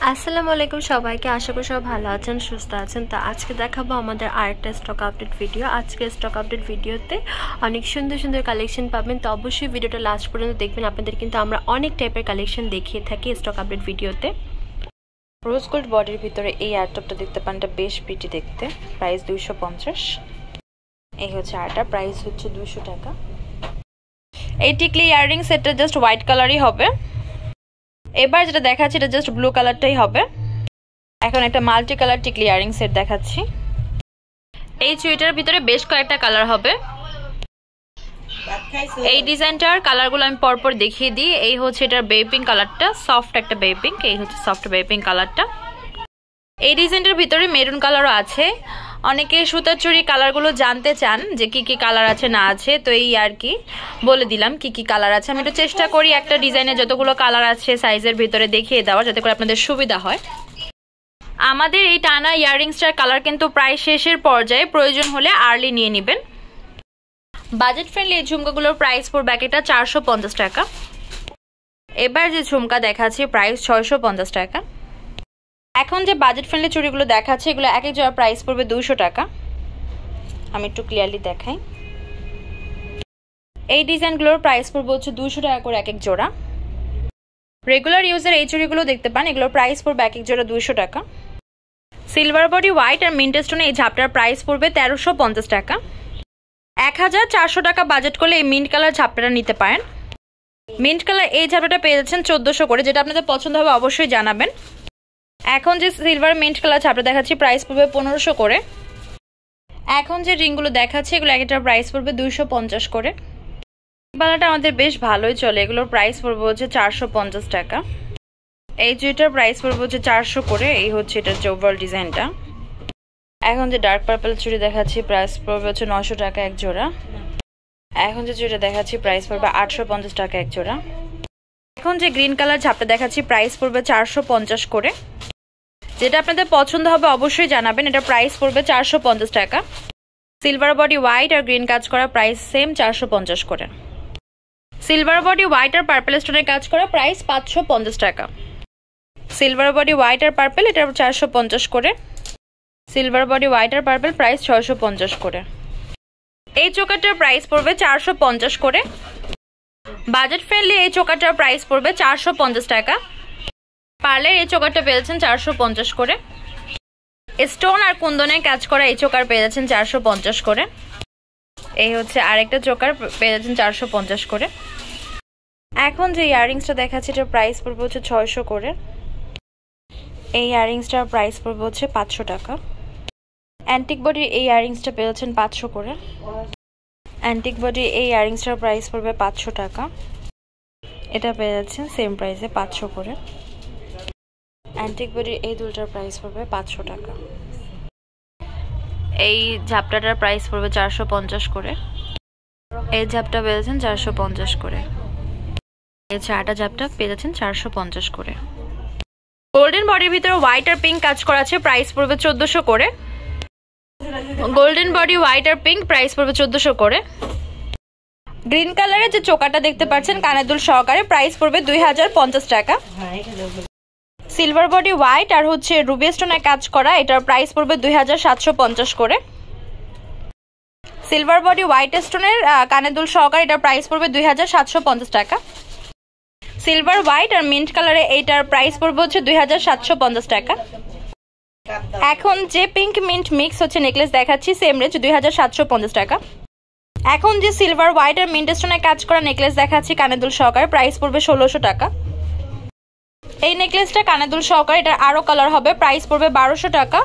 আসসালামু আলাইকুম সবাইকে। আশা করি সবাই ভালো আছেন, সুস্থ আছেন। তো আজকে দেখাবো আমাদের আরেকটা স্টক আপডেট ভিডিও। আজকে স্টক আপডেট ভিডিওতে অনেক সুন্দর সুন্দর কালেকশন পাবেন, তো অবশ্যই ভিডিওটা লাস্ট পর্যন্ত দেখবেন। আপনাদের কিন্তু আমরা অনেক টাইপের কালেকশন দেখিয়ে থাকি স্টক আপডেট ভিডিওতে। রোজ গোল্ড বডির ভিতরে এই আর্টটপটা দেখতে পান, এটা বেশ প্রিটি দেখতে। প্রাইস 250। এই হচ্ছে আর্টটা, প্রাইস হচ্ছে 200 টাকা। এই টিকলি ইয়াররিং সেটটা জাস্ট হোয়াইট কালারই হবে। এবার যেটা দেখাচ্ছি এটা জাস্ট ব্লু কালারটাই হবে। এখন একটা মাল্টি কালার টিকলি ইয়াররিং সেট দেখাচ্ছি। এই চুড়িটার ভিতরে বেশ কয়েকটা কালার হবে। এই ডিজাইনটার কালারগুলো আমি পরপর দেখিয়ে দিই। এই হচ্ছে এটার বেবি পিঙ্ক কালারটা, সফট একটা বেবি পিঙ্ক। এই হচ্ছে সফট বেবি পিঙ্ক কালারটা। এই ডিজাইনটার ভিতরে মেরুন কালারও আছে। অনেকে সুতার চুড়ি কালারগুলো জানতে চান যে কি কি কালার আছে না আছে, তো এই আর কি বলে দিলাম কি কি কালার আছে। আমি একটু চেষ্টা করি একটা ডিজাইনে যতগুলো কালার আছে সাইজের ভিতরে দেখিয়ে দেওয়ার, যাতে করে আপনাদের সুবিধা হয়। আমাদের এই টানা ইয়াররিংসটার কালার কিন্তু প্রায় শেষের পর্যায়ে, প্রয়োজন হলে আর্লি নিয়ে নেবেন। বাজেট ফ্রেন্ডলি এই ঝুমকাগুলোর প্রাইস পড়বে একটা 450 টাকা। এবার যে ঝুমকা দেখাচ্ছি প্রাইস 650 টাকা। এখন যে বাজেট ফ্রেন্ডলি চুড়িগুলো দেখাচ্ছে এগুলো এক এক জোড়া প্রাইস পড়বে 200 টাকা। আমি একটু ক্লিয়ারলি দেখাই। এই ডিজাইনগুলোর প্রাইস পড়বে হচ্ছে 200 টাকা করে এক এক জোড়া। রেগুলার ইউজের এই চুড়িগুলো দেখতে পান, এগুলোর প্রাইস পড়বে এক এক জোড়া 200 টাকা। সিলভার বডি হোয়াইট আর মিন্ট স্টোনে এই ঝাপটার প্রাইস পড়বে 1350 টাকা। 1400 টাকা বাজেট করলে এই মিন্ট কালার ঝাপটাটা নিতে পারেন। মিন্ট কালার এই ঝাপটাটা পেয়ে যাচ্ছেন 1400 করে। যেটা আপনাদের পছন্দ হবে অবশ্যই জানাবেন। এখন যে সিলভার মিন্ট কালার ঝাপটা দেখাচ্ছি প্রাইস পড়বে 1500 করে। এখন যে রিংগুলো দেখাচ্ছি এগুলো একটার প্রাইস পড়বে 250 করে। বালাটা আমাদের বেশ ভালোই চলে, এগুলোর প্রাইস পড়বে হচ্ছে 450 টাকা। এই চুড়িটার প্রাইস পড়বে হচ্ছে 400 করে। এই হচ্ছে এটার যে ওভারঅল ডিজাইনটা। এখন যে ডার্ক পার্পল চুড়ি দেখাচ্ছি প্রাইস পড়বে হচ্ছে 900 টাকা এক জোড়া। এখন যে চুড়িটা দেখাচ্ছি প্রাইস পড়বে 850 টাকা এক জোড়া। এখন যে গ্রিন কালার ঝাপটা দেখাচ্ছি প্রাইস পড়বে 450 করে। যেটা আপনাদের পছন্দ হবে অবশ্যই জানাবেন। এটা প্রাইস পড়বে 450 টাকা। সিলভার বডি হোয়াইট আর গ্রিন কাজ করা প্রাইস সেম 450 করে। সিলভার বডি হোয়াইট আর পার্পল স্টোনের কাজ করা প্রাইস 550 টাকা। সিলভার বডি হোয়াইট আর পার্পল এটা 450 করে। সিলভার বডি হোয়াইট আর পার্পল প্রাইস 650 করে। এই চোকারটার প্রাইস পড়বে 450 করে। বাজেট ফ্রেন্ডলি এই চোকারটার প্রাইস পড়বে 450 টাকা। পার্লের এই চোকারটা পেয়ে যাচ্ছেন 450 করে। স্টোন আর কুন্দনের কাজ করা এই চোকার পেয়ে যাচ্ছেন 450 করে। এই হচ্ছে আরেকটা চোকার পেয়ে যাচ্ছেন 450 করে। এখন যে ইয়াররিংসটা দেখাচ্ছি এটার প্রাইস পড়বে হচ্ছে 600 করে। এই ইয়াররিংসটার প্রাইস পড়বে হচ্ছে 500 টাকা। অ্যান্টিক বডির এই ইয়াররিংসটা পেয়ে যাচ্ছেন 500 করে। অ্যান্টিক বডির এই ইয়াররিংসটার প্রাইস পড়বে 500 টাকা। এটা পেয়ে যাচ্ছেন সেম প্রাইসে 500 করে। অ্যান্টিক বডির এই দুলটার প্রাইস পড়বে 500 টাকা। এই ঝাপটাটার প্রাইস পড়বে 450 করে। এই ঝাপটা পেয়ে যাচ্ছেন 450 করে। এই চারটা ঝাপটা পেয়ে যাচ্ছেন 450 করে। গোল্ডেন বডির ভিতরে হোয়াইট আর পিঙ্ক কাজ করা আছে, প্রাইস পড়বে 1400 করে। গোল্ডেন বডি হোয়াইট আর পিঙ্ক প্রাইস পড়বে 1400 করে। গ্রিন কালারের যে চোকাটা দেখতে পাচ্ছেন কানের দুল সহকারে প্রাইস পড়বে 2050 টাকা। সিলভার বডি হোয়াইট আর হচ্ছে রুবি স্টোনের কাজ করা এটার প্রাইস পড়বে 2750 করে। সিলভার বডি হোয়াইট স্টোনের কানের দুল সহকারে এটার প্রাইস পড়বে 2750 টাকা। সিলভার হোয়াইট আর মিন্ট কালারে এইটার প্রাইস পড়বে হচ্ছে 2750 টাকা। এখন যে পিঙ্ক মিন্ট মিক্স হচ্ছে নেকলেস দেখাচ্ছি সেম রেঞ্জ 2750 টাকা। এখন যে সিলভার হোয়াইট আর মিন্ট স্টোনের কাজ করা নেকলেস দেখাচ্ছি কানের দুল সহকারে প্রাইস পড়বে 1600 টাকা। এই নেকলেসটা কানের দুল সহকারে এটার আরো কালার হবে, প্রাইস পড়বে 1200 টাকা।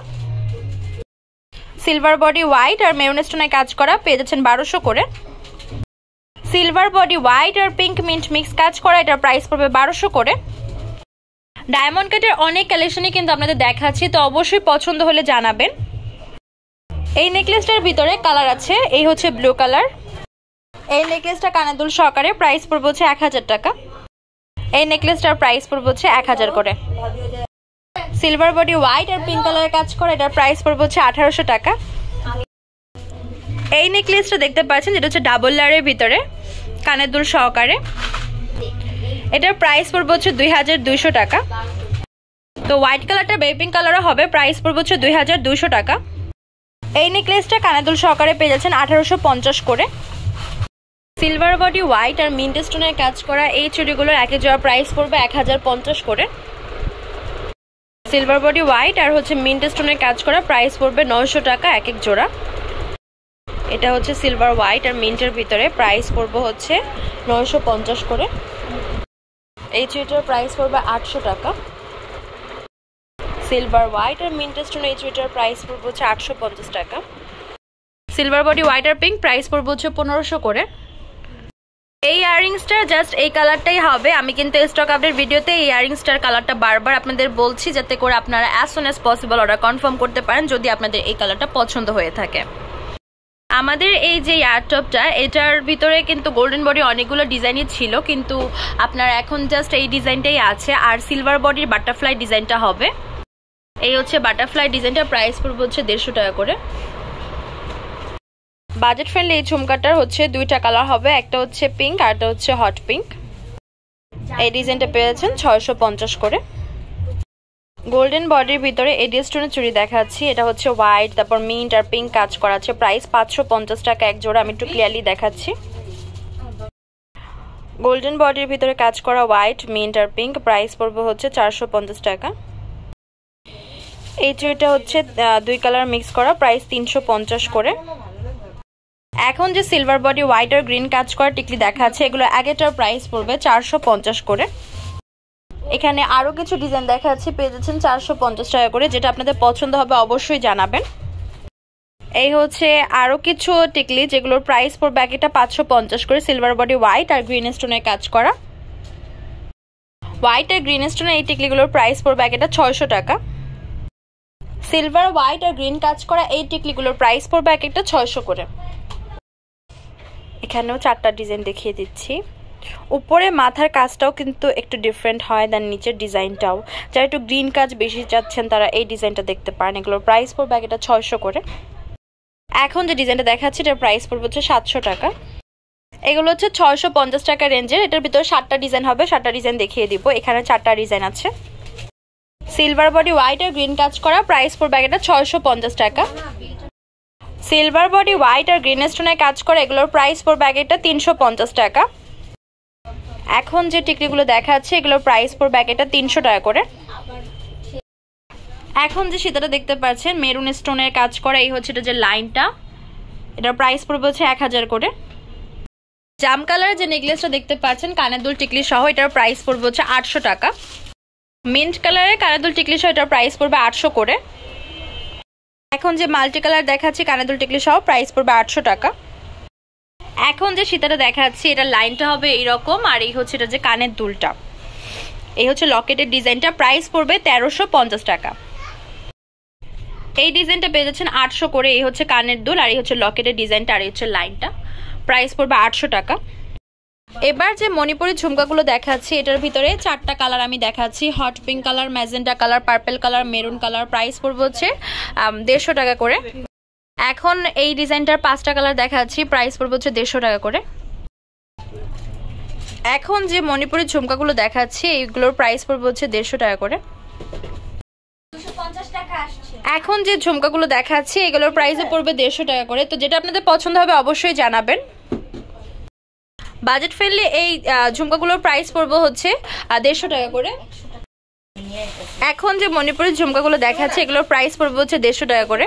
সিলভার বডি হোয়াইট আর মেরুন স্টোনের কাজ করা পেয়ে যাচ্ছেন 1200 করে। সিলভার বডি হোয়াইট আর পিঙ্ক মিন্ট মিক্স কাজ করা এটার প্রাইস পড়বে 1200 করে। ডায়মন্ড কাটের অনেক কালেকশনই কিন্তু আপনাদের দেখাচ্ছি, তো অবশ্যই পছন্দ হলে জানাবেন। এই নেকলেসটার ভিতরে কালার আছে, এই হচ্ছে ব্লু কালার। এই নেকলেসটা কানের দুল সহকারে প্রাইস পড়বে হচ্ছে 1000 টাকা। এই নেকলেসটার প্রাইস পড়বে হচ্ছে 1000 করে। সিলভার বডি হোয়াইট আর পিঙ্ক কালারের কাজ করা এটার প্রাইস পড়বে হচ্ছে 1800 টাকা। এই নেকলেসটা দেখতে পাচ্ছেন যেটা হচ্ছে ডাবল লেয়ারের ভিতরে কানের দুল সহকারে, এটার প্রাইস পড়বে হচ্ছে 2200 টাকা। তো হোয়াইট কালারটা বেবি পিঙ্ক কালারও হবে, প্রাইস পড়বে হচ্ছে 2200 টাকা। এই নেকলেসটা কানাদুল সহকারে পেয়ে যাচ্ছেন 1850 করে। সিলভার বডি হোয়াইট আর মিন্ট স্টোনের কাজ করা এই চুড়িগুলোর এক এক জোড়া প্রাইস পড়বে 1050 করে। সিলভার বডি হোয়াইট আর হচ্ছে মিন্ট স্টোনের কাজ করা প্রাইস পড়বে 900 টাকা এক এক জোড়া। এটা হচ্ছে সিলভার হোয়াইট আর মিন্টের ভিতরে, প্রাইস পড়বে হচ্ছে 950 করে। এই চুড়িটার প্রাইস পড়বে 800 টাকা। সিলভার হোয়াইট আর মিন্ট স্টোনের এই চুড়িটার প্রাইস পড়বে হচ্ছে 850 টাকা। সিলভার বডি হোয়াইট আর পিঙ্ক প্রাইস পড়বে হচ্ছে 1500 করে। এই ইয়াররিংসটা জাস্ট এই কালারটাই হবে। আমি কিন্তু স্টক আপডেট ভিডিওতে এই ইয়াররিংসটার কালারটা বারবার আপনাদের বলছি, যাতে করে আপনারা as soon as possible order confirm করতে পারেন যদি আপনাদের এই কালারটা পছন্দ হয়ে থাকে। আমাদের এই যে ইয়ারটপটা, এটার ভিতরে কিন্তু গোল্ডেন বডি অনেকগুলো ডিজাইনই ছিল, কিন্তু আপনার এখন জাস্ট এই ডিজাইনটাই আছে। আর সিলভার বডির বাটারফ্লাই ডিজাইনটা হবে। এই হচ্ছে বাটারফ্লাই ডিজাইনটা, প্রাইস পড়বে হচ্ছে 150 টাকা করে। বাজেট ফ্রেন্ডলি এই ঝুমকাটার হচ্ছে দুইটা কালার হবে, একটা হচ্ছে পিঙ্ক আর একটা হচ্ছে হট পিঙ্ক। এই ডিজাইনটা পেয়েছেন 650 করে। গোল্ডেন বডির ভিতরে এডি স্টোনের চুড়ি দেখাচ্ছি। এটা হচ্ছে হোয়াইট, তারপর মিন্ট আর পিঙ্ক কাজ করা আছে, প্রাইস 550 টাকা এক জোড়া। আমি একটু ক্লিয়ারলি দেখাচ্ছি। গোল্ডেন বডির ভিতরে কাজ করা হোয়াইট, মিন্ট আর পিঙ্ক, প্রাইস পড়বে হচ্ছে 450 টাকা। এই চুড়িটা হচ্ছে দুই কালার মিক্স করা, প্রাইস 350 করে। এখন যে সিলভার বডি হোয়াইট আর গ্রিন কাজ করা টিকলি দেখাচ্ছে, এগুলো আগেটার প্রাইস পড়বে 450 করে। এখানে আরো কিছু ডিজাইন দেখাচ্ছি, পেয়ে যাচ্ছেন 450 টাকা করে। যেটা আপনাদের পছন্দ হবে অবশ্যই জানাবেন। এই হচ্ছে আরো কিছু টিকলি যেগুলোর প্রাইস পড়বে আগেটা 550 করে। সিলভার বডি হোয়াইট আর গ্রিন স্টোনের কাজ করা। হোয়াইট আর গ্রিন স্টোনের এই টিকলিগুলোর প্রাইস পড়বে আগেটা 600 টাকা। সিলভার হোয়াইট আর গ্রিন কাজ করা এই টিকলিগুলোর প্রাইস পড়বে এক একটা 600 করে। এখানেও 4টা ডিজাইন দেখিয়ে দিচ্ছি। উপরে মাথার কাজটাও কিন্তু একটু ডিফারেন্ট হয় দেন নিচের ডিজাইনটাও। যারা একটু গ্রিন কাজ বেশি চাচ্ছেন তারা এই ডিজাইনটা দেখতে পারেন। এগুলোর প্রাইস পড়বে এটা 600 করে। এখন যে ডিজাইনটা দেখাচ্ছি এটার প্রাইস পড়বে হচ্ছে 700 টাকা। এগুলো হচ্ছে 650 টাকা রেঞ্জের। এটার ভিতরে 7টা ডিজাইন হবে, 7টা ডিজাইন দেখিয়ে দিব। এখানে 4টা ডিজাইন আছে। সিলভার বডি হোয়াইট আর গ্রিন কাজ করা, প্রাইস পড়বে এটা 650 টাকা। সিলভার বডি হোয়াইট আর গ্রিন স্টোনের কাজ করা, এগুলোর প্রাইস পড়বে এটা 350 টাকা। এখন যে টিকলিগুলো দেখাচ্ছে এগুলোর প্রাইস পড়বে এটা 300 টাকা করে। এখন যে সীতাটা দেখতে পাচ্ছেন মেরুন স্টোনের কাজ করা, এই হচ্ছে এটা যে লাইনটা, এটার প্রাইস পড়বে হচ্ছে 1000 করে। জাম কালারের যে নেকলেসটা দেখতে পাচ্ছেন কানের দুল টিকলি সহ, এটার প্রাইস পড়বে হচ্ছে 800 টাকা। মিন্ট কালারের কানের দুল টিকলি সহ এটার প্রাইস পড়বে 800 করে। এখন যে মাল্টি কালার দেখাচ্ছি কানের দুল টিকলি সহ, প্রাইস পড়বে 800 টাকা। এখন যে সীতাটা দেখাচ্ছি এটা লাইনটা হবে এইরকম, আর এই হচ্ছে এটা যে কানের দুলটা, এই হচ্ছে লকেটের ডিজাইনটা, প্রাইস পড়বে 1350 টাকা। এই ডিজাইনটা পেয়ে যাচ্ছেন 800 করে। এই হচ্ছে কানের দুল আর এই হচ্ছে লকেটের ডিজাইনটা আর এই হচ্ছে লাইনটা, প্রাইস পড়বে 800 টাকা। এবার যে মণিপুরি ঝুমকাগুলো দেখাচ্ছি এটার ভিতরে 4টা কালার আমি দেখাচ্ছি, hot pink colour, magenta colour, purple colour, maroon colour, price পড়বে হচ্ছে 150 টাকা করে। এখন এই ডিজাইনটার 5টা কালার দেখাচ্ছি, প্রাইস পড়বে হচ্ছে 150 টাকা করে। এখন যে মণিপুরি ঝুমকাগুলো দেখাচ্ছি এইগুলোর প্রাইস পড়বে হচ্ছে 150 টাকা করে। এখন যে ঝুমকাগুলো দেখাচ্ছি এগুলোর প্রাইসে পড়বে 150 টাকা করে। তো যেটা আপনাদের পছন্দ হবে অবশ্যই জানাবেন। বাজেট ফ্রেন্ডলি এই ঝুমকাগুলোর প্রাইস পড়বে হচ্ছে 150 টাকা করে। এখন যে মণিপুরি ঝুমকাগুলো দেখাচ্ছি এগুলোর প্রাইস পড়বে হচ্ছে 150 টাকা করে।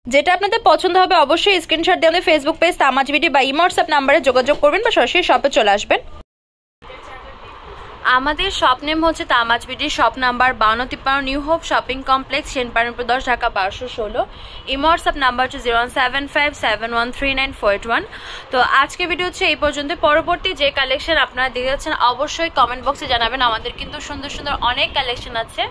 যেটা আপনাদের পছন্দ হবে অবশ্যই স্ক্রিনশট দিয়ে আমাদের ফেসবুক পেজ তামাজ বিডি বা ইমো হোয়াটসঅ্যাপ নাম্বারে যোগাযোগ করবেন বা সরাসরি শপে চলে আসবেন। আমাদের শপ নেম হচ্ছে Tamaz BD, shop number 5253 new hope shopping complex, Senpara 10, Dhaka 1216। Imo WhatsApp number হচ্ছে 01757713981। তো আজকে ভিডিও হচ্ছে এই পর্যন্ত। পরবর্তী যে কালেকশন আপনারা দেখে যাচ্ছেন অবশ্যই কমেন্ট বক্সে জানাবেন। আমাদের কিন্তু সুন্দর সুন্দর অনেক কালেকশন আছে।